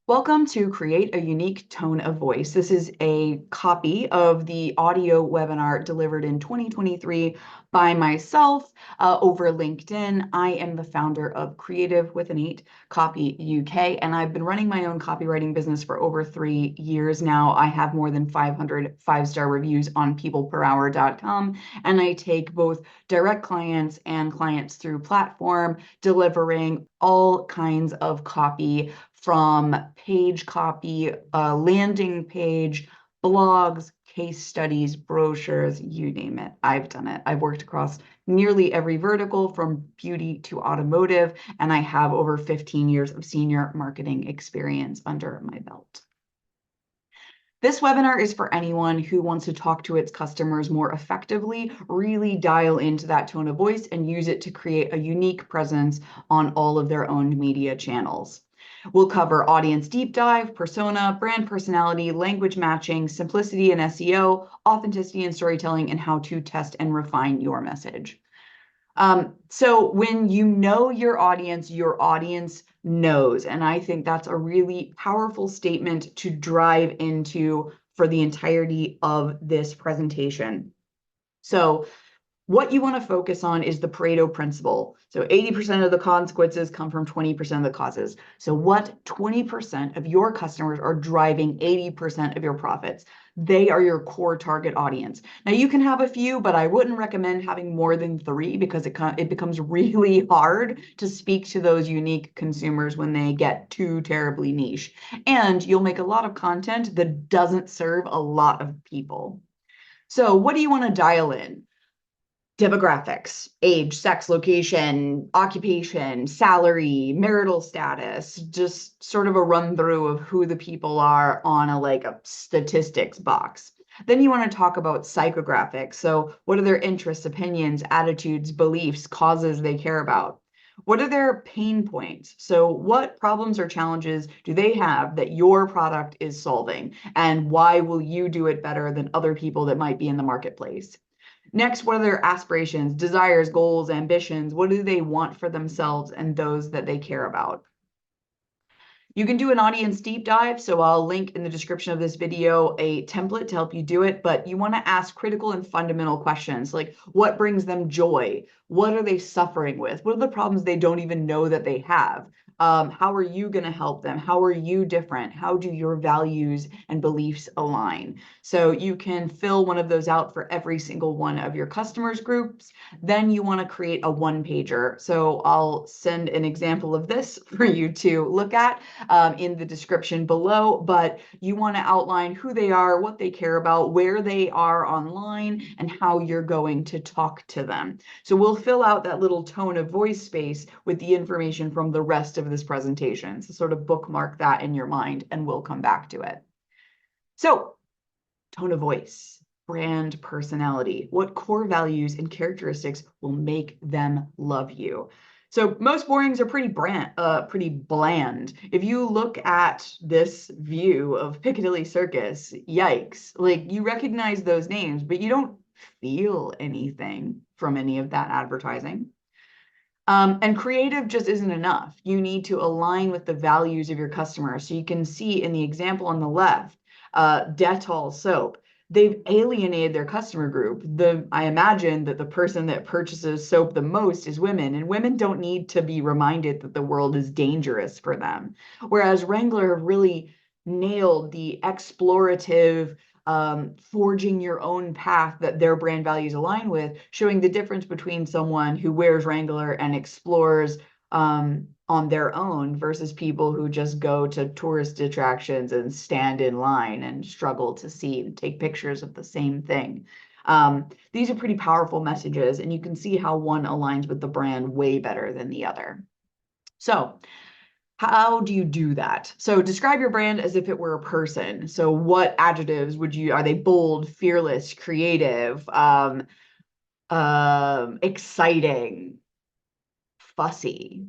Welcome to Create a Unique Tone of Voice. This is a copy of the audio webinar delivered in 2023 by myself over LinkedIn. I am the founder of Creative with an 8 Copy UK, and I've been running my own copywriting business for over 3 years now. I have more than 500 five-star reviews on peopleperhour.com, and I take both direct clients and clients through platform, delivering all kinds of copy from page copy, landing page, blogs, case studies, brochures, you name it. I've done it. I've worked across nearly every vertical from beauty to automotive, and I have over 15 years of senior marketing experience under my belt. This webinar is for anyone who wants to talk to its customers more effectively, really dial into that tone of voice and use it to create a unique presence on all of their own media channels. We'll cover audience deep dive, persona, brand personality, language matching, simplicity and SEO, authenticity and storytelling, and how to test and refine your message. So when you know your audience knows. And I think that's a really powerful statement to drive into for the entirety of this presentation. So what you want to focus on is the Pareto principle. So 80% of the consequences come from 20% of the causes. So what 20% of your customers are driving 80% of your profits? They are your core target audience. Now you can have a few, but I wouldn't recommend having more than 3 because it becomes really hard to speak to those unique consumers when they get too terribly niche. And you'll make a lot of content that doesn't serve a lot of people. So what do you want to dial in? Demographics, age, sex, location, occupation, salary, marital status, just sort of a run through of who the people are on a statistics box. Then you want to talk about psychographics. So what are their interests, opinions, attitudes, beliefs, causes they care about? What are their pain points? So what problems or challenges do they have that your product is solving? And why will you do it better than other people that might be in the marketplace? Next, what are their aspirations, desires, goals, ambitions? What do they want for themselves and those that they care about? You can do an audience deep dive, so I'll link in the description of this video a template to help you do it, but you want to ask critical and fundamental questions like what brings them joy? What are they suffering with? What are the problems they don't even know that they have? How are you going to help them? How are you different? How do your values and beliefs align? So you can fill one of those out for every single one of your customers groups. Then you want to create a one-pager. So I'll send an example of this for you to look at in the description below, but you want to outline who they are, what they care about, where they are online, and how you're going to talk to them. So we'll fill out that little tone of voice space with the information from the rest of this presentation. So sort of bookmark that in your mind, and we'll come back to it. So, tone of voice, brand personality, what core values and characteristics will make them love you? So most borings are pretty bland. If you look at this view of Piccadilly Circus, yikes, like you recognize those names, but you don't feel anything from any of that advertising. And creative just isn't enough. You need to align with the values of your customer. So you can see in the example on the left, Dettol soap. They've alienated their customer group. I imagine that the person that purchases soap the most is women, and women don't need to be reminded that the world is dangerous for them. Whereas Wrangler have really nailed the explorative, forging your own path that their brand values align with, showing the difference between someone who wears Wrangler and explores on their own versus people who just go to tourist attractions and stand in line and struggle to see and take pictures of the same thing. These are pretty powerful messages, and you can see how one aligns with the brand way better than the other. So how do you do that? So describe your brand as if it were a person. So what adjectives are they bold, fearless, creative, exciting, fussy,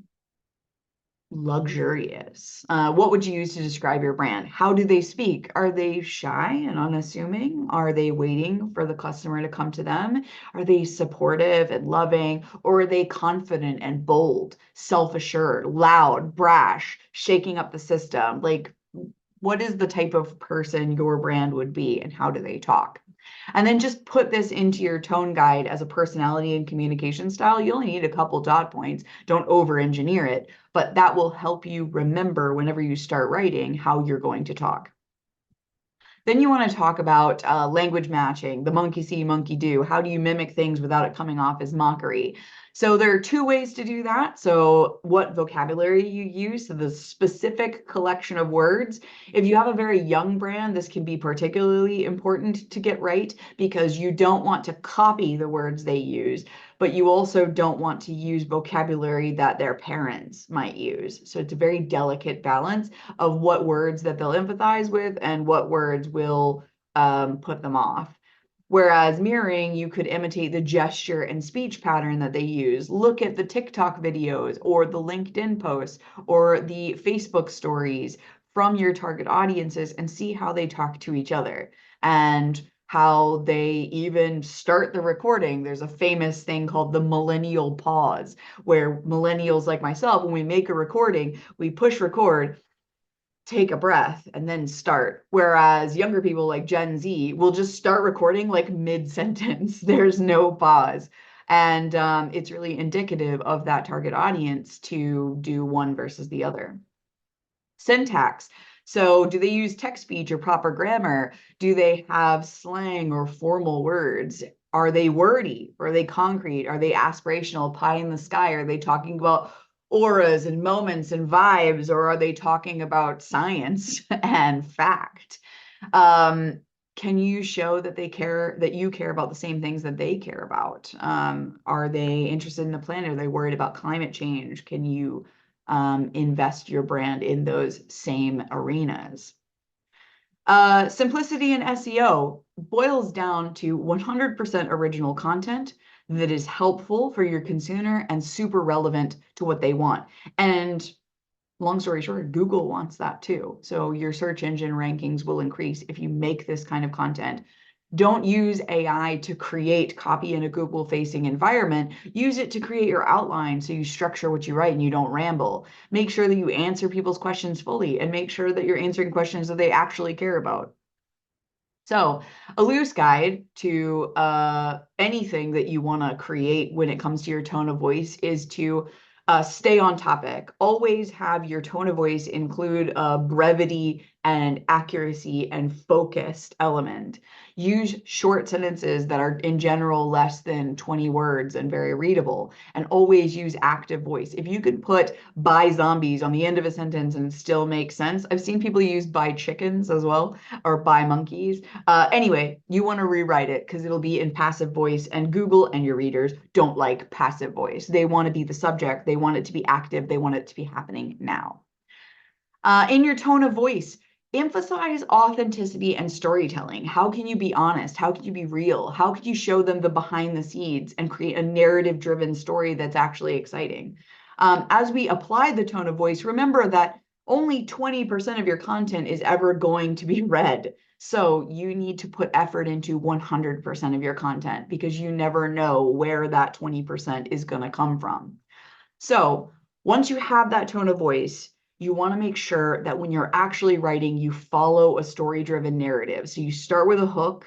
luxurious? What would you use to describe your brand? How do they speak? Are they shy and unassuming? Are they waiting for the customer to come to them? Are they supportive and loving? Or are they confident and bold, self-assured, loud, brash, shaking up the system? Like, What is the type of person your brand would be and how do they talk? And then just put this into your tone guide as a personality and communication style. You only need a couple dot points. Don't over engineer it, but that will help you remember whenever you start writing how you're going to talk. Then you want to talk about language matching, the monkey see, monkey do. How do you mimic things without it coming off as mockery? So there are two ways to do that. So what vocabulary you use, so the specific collection of words. If you have a very young brand, this can be particularly important to get right because you don't want to copy the words they use, but you also don't want to use vocabulary that their parents might use. So it's a very delicate balance of what words that they'll empathize with and what words will put them off. Whereas mirroring, you could imitate the gesture and speech pattern that they use. Look at the TikTok videos or the LinkedIn posts or the Facebook stories from your target audiences and see how they talk to each other and how they even start the recording. There's a famous thing called the millennial pause, where millennials like myself, when we make a recording, we push record, take a breath, and then start. Whereas younger people like Gen Z will just start recording like mid-sentence. There's no pause. And it's really indicative of that target audience to do one versus the other. Syntax. So do they use text speech or proper grammar? Do they have slang or formal words? Are they wordy? Are they concrete? Are they aspirational, pie in the sky? Are they talking about auras and moments and vibes? Or are they talking about science and fact? Can you show that they care, that you care about the same things that they care about? Are they interested in the planet? Are they worried about climate change? Can you invest your brand in those same arenas? Simplicity in SEO boils down to 100% original content that is helpful for your consumer and super relevant to what they want. And long story short, Google wants that too. So your search engine rankings will increase if you make this kind of content. Don't use AI to create copy in a Google-facing environment. Use it to create your outline so you structure what you write and you don't ramble. Make sure that you answer people's questions fully and make sure that you're answering questions that they actually care about. So a loose guide to anything that you want to create when it comes to your tone of voice is to stay on topic. Always have your tone of voice include brevity and accuracy and focused element. Use short sentences that are in general less than 20 words and very readable. And always use active voice. If you could put "by zombies" on the end of a sentence and still make sense. I've seen people use "by chickens" as well, or "by monkeys." Anyway, you want to rewrite it because it'll be in passive voice, and Google and your readers don't like passive voice. They want to be the subject. They want it to be active. They want it to be happening now. In your tone of voice, emphasize authenticity and storytelling. How can you be honest? How can you be real? How can you show them the behind the scenes and create a narrative-driven story that's actually exciting? As we apply the tone of voice, remember that only 20% of your content is ever going to be read. So you need to put effort into 100% of your content because you never know where that 20% is going to come from. So once you have that tone of voice, you want to make sure that when you're actually writing, you follow a story-driven narrative. So you start with a hook,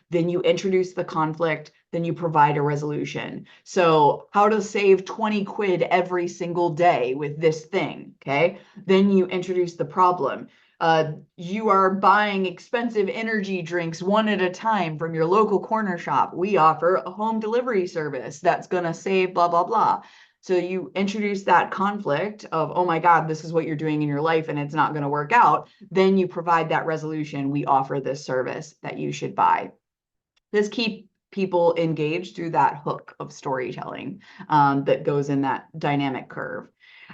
then you introduce the conflict, then you provide a resolution. So how to save 20 quid every single day with this thing, okay? Then you introduce the problem. You are buying expensive energy drinks one at a time from your local corner shop. We offer a home delivery service that's going to save blah, blah, blah. So you introduce that conflict of, oh my God, this is what you're doing in your life and it's not going to work out. Then you provide that resolution. We offer this service that you should buy. This keep people engaged through that hook of storytelling that goes in that dynamic curve.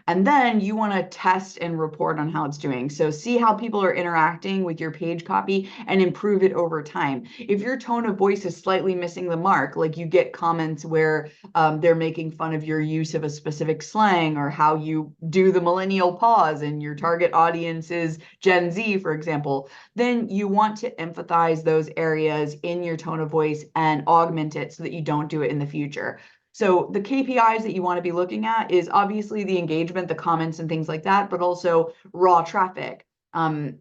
And then you want to test and report on how it's doing. So see how people are interacting with your page copy and improve it over time. If your tone of voice is slightly missing the mark, like you get comments where they're making fun of your use of a specific slang or how you do the millennial pause and your target audience is Gen Z, for example, then you want to empathize those areas in your tone of voice and augment it so that you don't do it in the future. So the KPIs that you want to be looking at is obviously the engagement, the comments and things like that, but also raw traffic.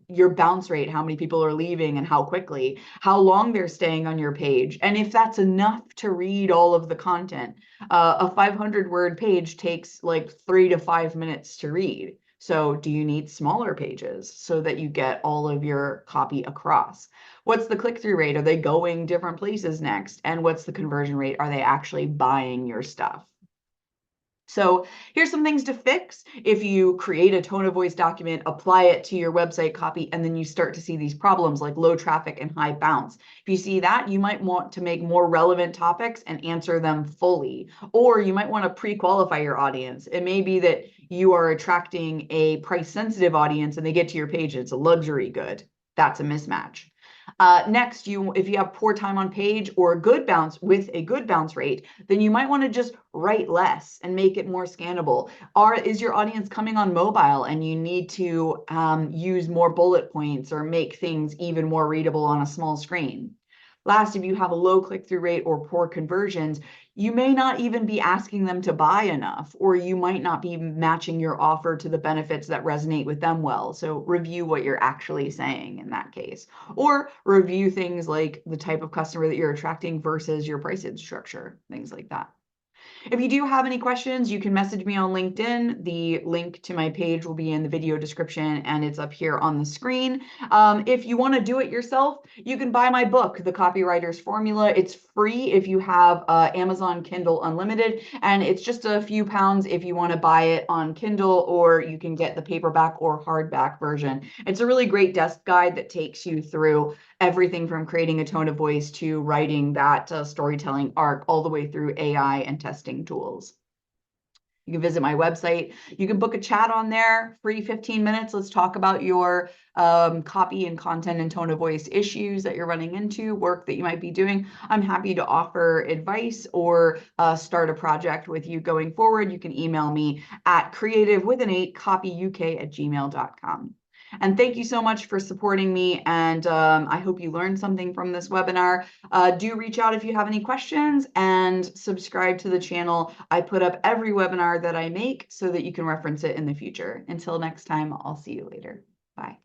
your bounce rate, how many people are leaving and how quickly, how long they're staying on your page, and if that's enough to read all of the content. A 500-word page takes like 3 to 5 minutes to read. So do you need smaller pages so that you get all of your copy across? What's the click-through rate? Are they going different places next? And what's the conversion rate? Are they actually buying your stuff? So here's some things to fix. If you create a tone of voice document, apply it to your website copy, and then you start to see these problems like low traffic and high bounce. If you see that, you might want to make more relevant topics and answer them fully. Or you might want to pre-qualify your audience. It may be that you are attracting a price-sensitive audience and they get to your page, it's a luxury good. That's a mismatch. Next, if you have poor time on page or a good bounce with a good bounce rate, then you might want to just write less and make it more scannable. Is your audience coming on mobile and you need to use more bullet points or make things even more readable on a small screen? Last, if you have a low click-through rate or poor conversions, you may not even be asking them to buy enough, or you might not be matching your offer to the benefits that resonate with them well. So review what you're actually saying in that case, or review things like the type of customer that you're attracting versus your pricing structure, things like that. If you do have any questions, you can message me on LinkedIn. The link to my page will be in the video description and it's up here on the screen. If you want to do it yourself, you can buy my book, The Copywriter's Formula. It's free if you have Amazon Kindle Unlimited, and it's just a few pounds if you want to buy it on Kindle, or you can get the paperback or hardback version. It's a really great desk guide that takes you through everything from creating a tone of voice to writing that storytelling arc all the way through AI and testing tools. You can visit my website. You can book a chat on there, free 15 minutes. Let's talk about your copy and content and tone of voice issues that you're running into, work that you might be doing. I'm happy to offer advice or start a project with you going forward. You can email me at creative@copyuk@gmail.com. And thank you so much for supporting me. And I hope you learned something from this webinar. Do reach out if you have any questions and subscribe to the channel. I put up every webinar that I make so that you can reference it in the future. Until next time, I'll see you later. Bye.